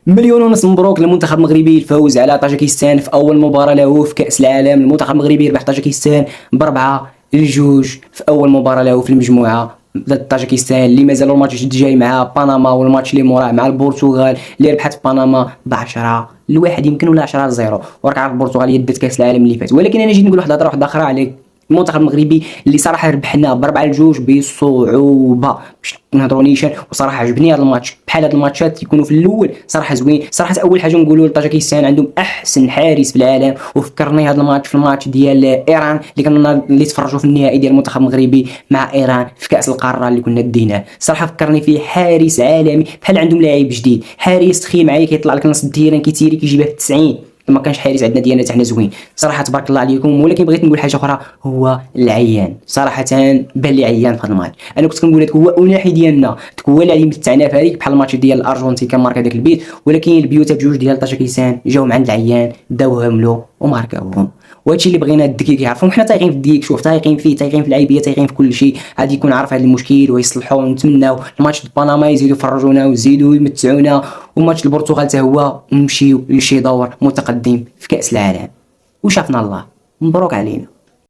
مليون ونص مبروك للمنتخب المغربي الفوز على طاجيكستان في اول مباراه له في كاس العالم. المنتخب المغربي ربح طاجيكستان ب4-2 في اول مباراه له في المجموعه ضد طاجيكستان، اللي مازال الماتش الجاي مع بنما، والماتش اللي موراه مع البرتغال اللي ربحت بنما ب10-1 يمكن ولا 10-0. وراك عارف البرتغال هي دات كاس العالم اللي فات. ولكن انا جيت نقول واحد الهضره واحده اخرى على المنتخب المغربي اللي صراحه ربحنا ب4-2 بصعوبه باش نهضروا نيشان. وصراحه عجبني هذا الماتش، بحال هاد الماتشات يكونوا في الاول صراحه زوين. صراحه اول حاجه نقولوا طاجيكستان عندهم احسن حارس في العالم، وفكرني هذا الماتش في الماتش ديال ايران اللي تفرجوا في النهائي ديال المنتخب المغربي مع ايران في كاس القاره اللي كنا ديناه. صراحه فكرني فيه حارس عالمي، بحال عندهم لاعب جديد، حارس تخيل معايا كيطلع لك نص الديران كيتيري كيجيبها في 90. ما كانش حارس عندنا ديالنا حنا زوين صراحه تبارك الله عليكم. ولكن بغيت نقول حاجه اخرى، هو العيان صراحه بان لي عيان في هذا الماتش. انا كنت كنقول لك هو اناحي ديالنا هو اللي غادي يمتعنا فريق بحال الماتش ديال الارجنتين كان ماركا داك البيت، ولكن البيوت بجوج ديال طاجيكستان جاو من عند العيان داوهم له وماركاوهم. وهادشي اللي بغينا الدكيك يعرفوا. حنا تايقين في الديك، شوف تايقين فيه، تايقين في اللعيبيه، تايقين في كل شيء. غادي يكون عارف هذا المشكل ويصلحوه. ونتمناو الماتش د بنما يزيدوا يفرجونا ويزيدوا يمتعونا، وماتش البرتغال حتى هو نمشيو لشي دور متقدم في كاس العالم. وشافنا الله، مبروك علينا.